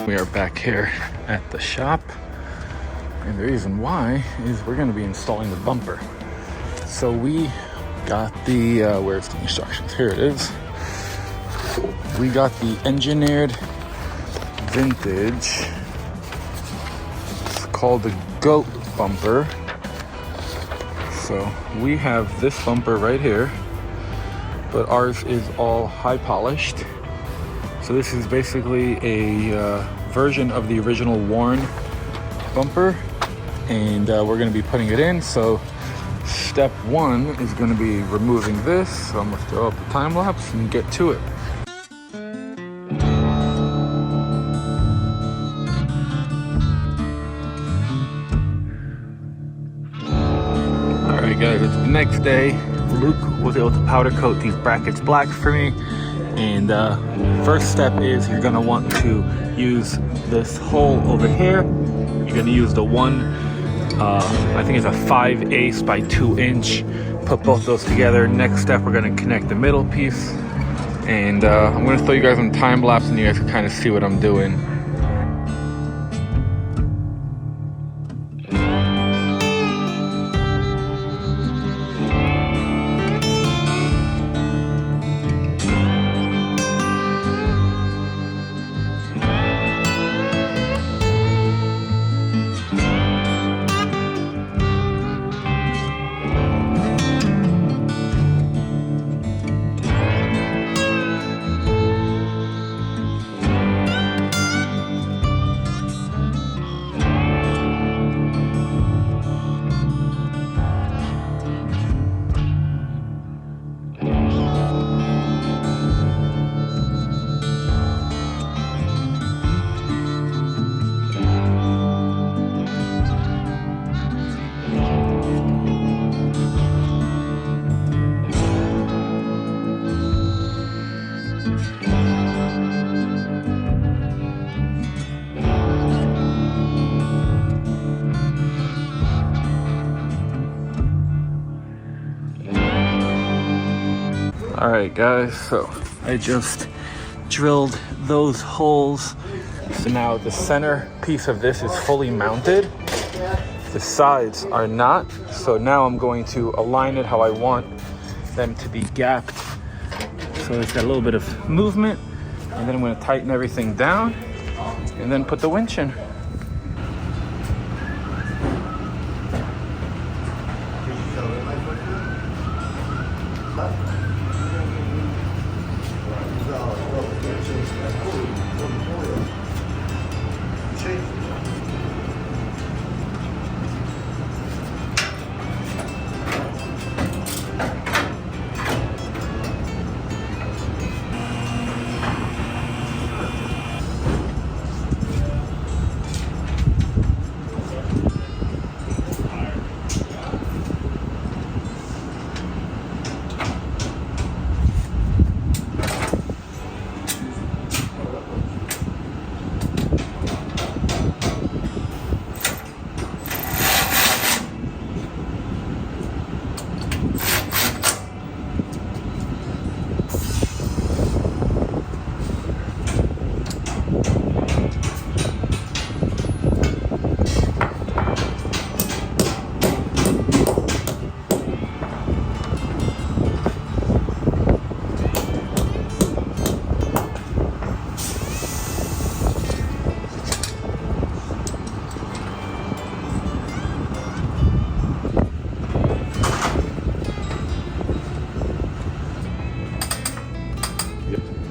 We are back here at the shop, and the reason why is we're going to be installing the bumper. So we got the, where's the instructions? Here it is. We got the engineered vintage, it's called the GOAT bumper. So we have this bumper right here, but ours is all high polished. So this is basically a version of the original worn bumper, and we're going to be putting it in. So step one is going to be removing this. So I'm going to throw up the time lapse and get to it. All right, guys, it's the next day. Luke was able to powder coat these brackets black for me. And first step is you're gonna want to use this hole over here. You're gonna use the one, I think it's a 5/8 by 2 inch. Put both those together. Next step, we're gonna connect the middle piece. And I'm gonna throw you guys on time lapse and you guys can kind of see what I'm doing. All right, guys, so I just drilled those holes. So now the center piece of this is fully mounted. The sides are not. So now I'm going to align it how I want them to be gapped. So it's got a little bit of movement. And then I'm going to tighten everything down and then put the winch in.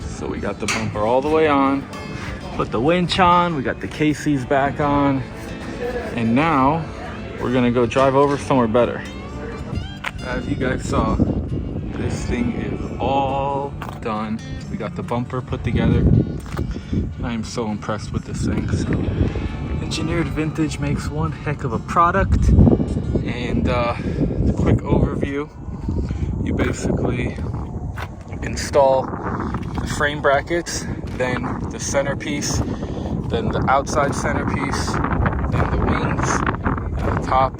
So we got the bumper all the way on, put the winch on, we got the KCs back on, and now we're gonna go drive over somewhere better. As you guys saw, this thing is all done. We got the bumper put together. I am so impressed with this thing. So, engineered vintage makes one heck of a product. And the quick overview, you basically install the frame brackets, then the centerpiece, then the outside centerpiece, then the wings, and the top,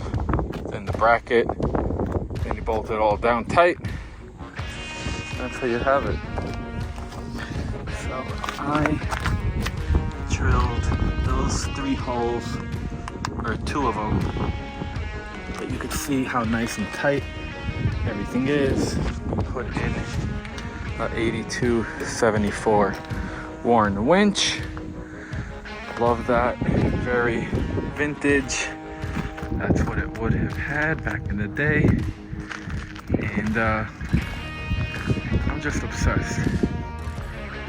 then the bracket, then you bolt it all down tight. That's how you have it. So I drilled those 3 holes, or 2 of them, but you can see how nice and tight everything is. Put in a 8274 Warren winch. Love that. Very vintage. That's what it would have had back in the day. And I'm just obsessed.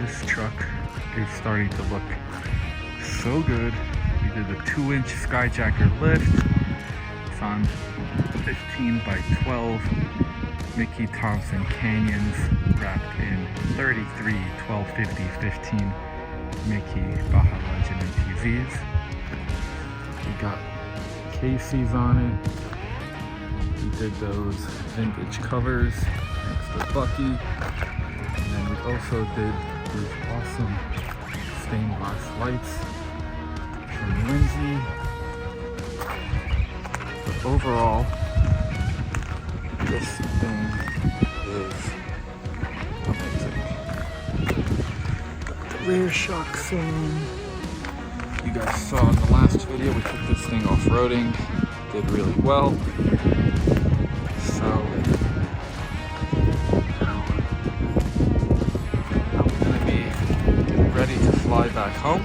This truck is starting to look so good. We did the 2-inch Skyjacker lift. It's on 15 by 12 Mickey Thompson canyons wrapped in 33 1250 15 Mickey Baja Legend MTVs. We got Casey's on it. We did those vintage covers next to Bucky. And then we also did these awesome stained glass lights from Lindsay. But overall, this thing is amazing. Got the rear shocks in. You guys saw in the last video, we took this thing off-roading. Did really well. So now we're gonna be getting ready to fly back home.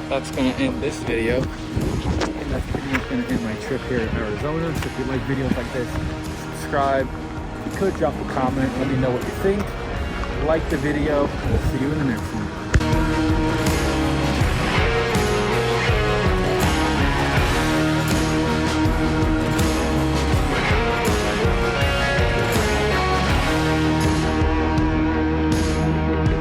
That's going to end this video. And that's pretty much going to end my trip here in Arizona. So if you like videos like this, subscribe. If you could, drop a comment. Let me know what you think. Like the video. We'll see you in the next one.